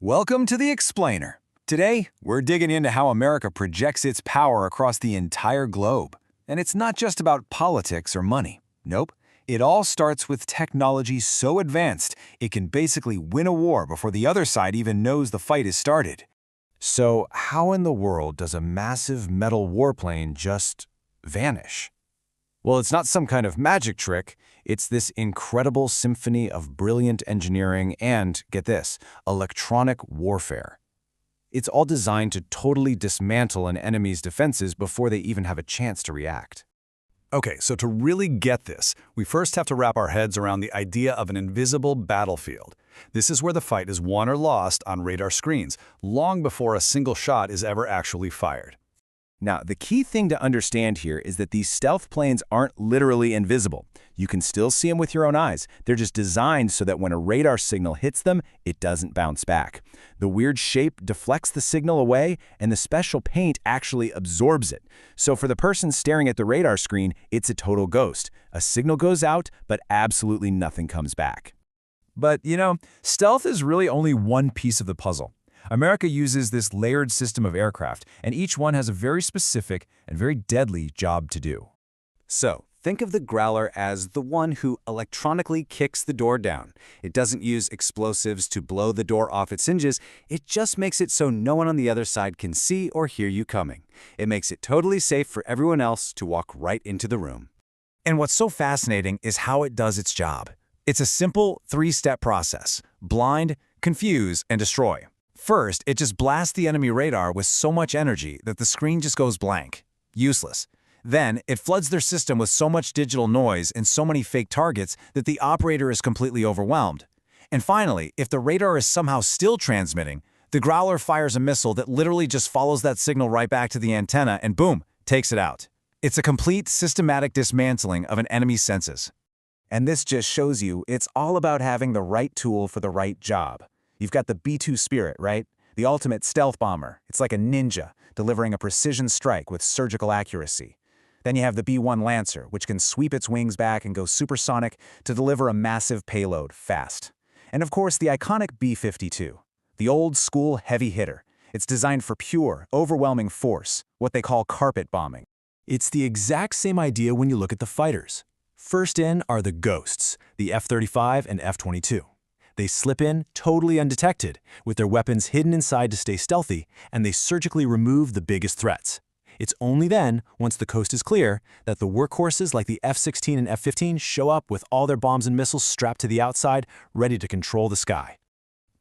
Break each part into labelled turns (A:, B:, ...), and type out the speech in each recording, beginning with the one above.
A: Welcome to The Explainer. Today, we're digging into how America projects its power across the entire globe. And it's not just about politics or money. Nope. It all starts with technology so advanced, it can basically win a war before the other side even knows the fight is started. So, how in the world does a massive metal warplane just vanish? Well, it's not some kind of magic trick. It's this incredible symphony of brilliant engineering and, get this, electronic warfare. It's all designed to totally dismantle an enemy's defenses before they even have a chance to react.
B: Okay, so to really get this, we first have to wrap our heads around the idea of an invisible battlefield. This is where the fight is won or lost on radar screens, long before a single shot is ever actually fired.
A: Now, the key thing to understand here is that these stealth planes aren't literally invisible. You can still see them with your own eyes. They're just designed so that when a radar signal hits them, it doesn't bounce back. The weird shape deflects the signal away, and the special paint actually absorbs it. So for the person staring at the radar screen, it's a total ghost. A signal goes out, but absolutely nothing comes back.
C: But, stealth is really only one piece of the puzzle. America uses this layered system of aircraft, and each one has a very specific and very deadly job to do.
D: So, think of the Growler as the one who electronically kicks the door down. It doesn't use explosives to blow the door off its hinges, it just makes it so no one on the other side can see or hear you coming. It makes it totally safe for everyone else to walk right into the room.
C: And what's so fascinating is how it does its job. It's a simple three-step process: blind, confuse, and destroy. First, it just blasts the enemy radar with so much energy that the screen just goes blank. Useless. Then, it floods their system with so much digital noise and so many fake targets that the operator is completely overwhelmed. And finally, if the radar is somehow still transmitting, the Growler fires a missile that literally just follows that signal right back to the antenna and boom, takes it out. It's a complete systematic dismantling of an enemy's senses.
E: And this just shows you it's all about having the right tool for the right job. You've got the B-2 Spirit, right? The ultimate stealth bomber. It's like a ninja, delivering a precision strike with surgical accuracy. Then you have the B-1 Lancer, which can sweep its wings back and go supersonic to deliver a massive payload fast. And of course, the iconic B-52, the old-school heavy hitter. It's designed for pure, overwhelming force, what they call carpet bombing.
C: It's the exact same idea when you look at the fighters. First in are the Ghosts, the F-35 and F-22. They slip in totally undetected, with their weapons hidden inside to stay stealthy, and they surgically remove the biggest threats. It's only then, once the coast is clear, that the workhorses like the F-16 and F-15 show up with all their bombs and missiles strapped to the outside, ready to control the sky.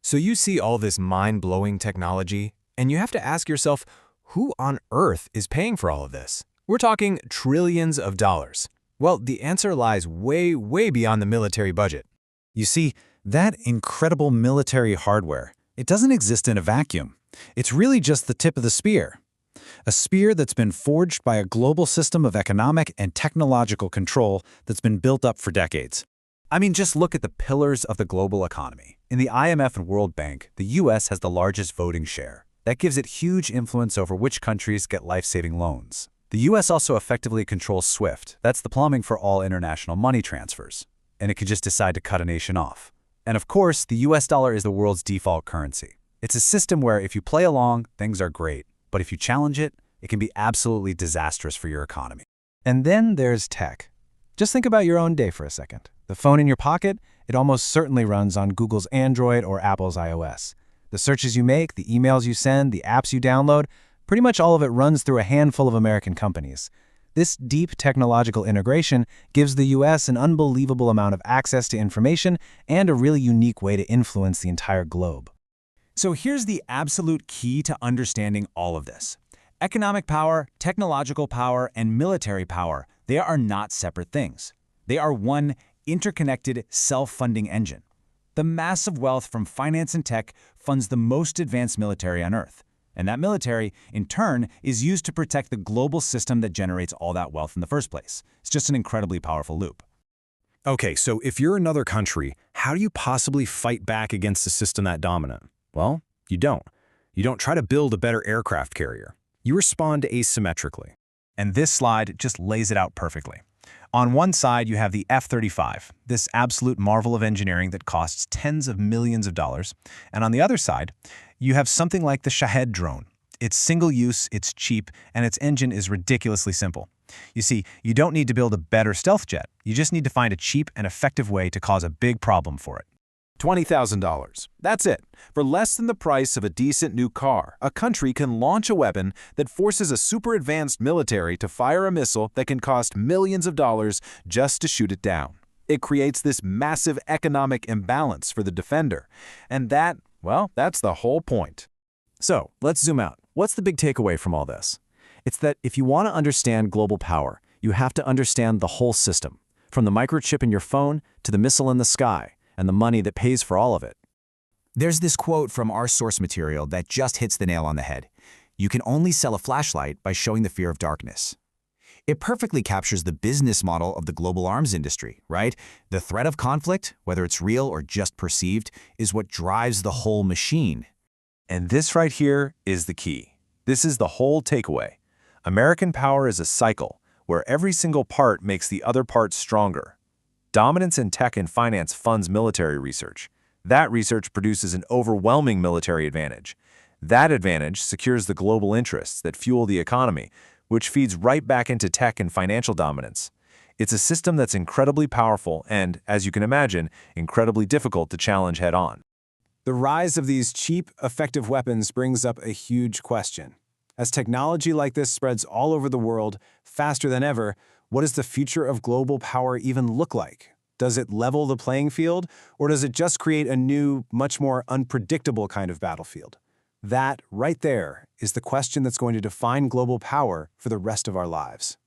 C: So you see all this mind-blowing technology, and you have to ask yourself, who on earth is paying for all of this? We're talking trillions of dollars. Well, the answer lies way, way beyond the military budget.
E: You see, that incredible military hardware, it doesn't exist in a vacuum. It's really just the tip of the spear. A spear that's been forged by a global system of economic and technological control that's been built up for decades.
D: I mean, just look at the pillars of the global economy. In the IMF and World Bank, the U.S. has the largest voting share. That gives it huge influence over which countries get life-saving loans. The U.S. also effectively controls SWIFT. That's the plumbing for all international money transfers. And it could just decide to cut a nation off. And of course, the US dollar is the world's default currency. It's a system where if you play along, things are great. But if you challenge it, it can be absolutely disastrous for your economy.
C: And then there's tech. Just think about your own day for a second. The phone in your pocket, it almost certainly runs on Google's Android or Apple's iOS. The searches you make, the emails you send, the apps you download, pretty much all of it runs through a handful of American companies. This deep technological integration gives the U.S. an unbelievable amount of access to information and a really unique way to influence the entire globe.
A: So here's the absolute key to understanding all of this. Economic power, technological power, and military power, they are not separate things. They are one interconnected, self-funding engine. The massive wealth from finance and tech funds the most advanced military on Earth. And that military, in turn, is used to protect the global system that generates all that wealth in the first place. It's just an incredibly powerful loop.
B: Okay, so if you're another country, how do you possibly fight back against a system that dominant? Well, you don't. You don't try to build a better aircraft carrier. You respond asymmetrically.
C: And this slide just lays it out perfectly. On one side, you have the F-35, this absolute marvel of engineering that costs tens of millions of dollars. And on the other side, you have something like the Shahed drone. It's single-use, it's cheap, and its engine is ridiculously simple. You see, you don't need to build a better stealth jet. You just need to find a cheap and effective way to cause a big problem for it.
F: $20,000. That's it. For less than the price of a decent new car, a country can launch a weapon that forces a super advanced military to fire a missile that can cost millions of dollars just to shoot it down. It creates this massive economic imbalance for the defender. And that's the whole point.
C: So, let's zoom out. What's the big takeaway from all this? It's that if you want to understand global power, you have to understand the whole system, from the microchip in your phone to the missile in the sky, and the money that pays for all of it.
E: There's this quote from our source material that just hits the nail on the head. You can only sell a flashlight by showing the fear of darkness. It perfectly captures the business model of the global arms industry, right? The threat of conflict, whether it's real or just perceived, is what drives the whole machine.
A: And this right here is the key. This is the whole takeaway. American power is a cycle where every single part makes the other part stronger. Dominance in tech and finance funds military research. That research produces an overwhelming military advantage. That advantage secures the global interests that fuel the economy, which feeds right back into tech and financial dominance. It's a system that's incredibly powerful and, as you can imagine, incredibly difficult to challenge head-on.
G: The rise of these cheap, effective weapons brings up a huge question. As technology like this spreads all over the world, faster than ever, what does the future of global power even look like? Does it level the playing field, or does it just create a new, much more unpredictable kind of battlefield? That, right there, is the question that's going to define global power for the rest of our lives.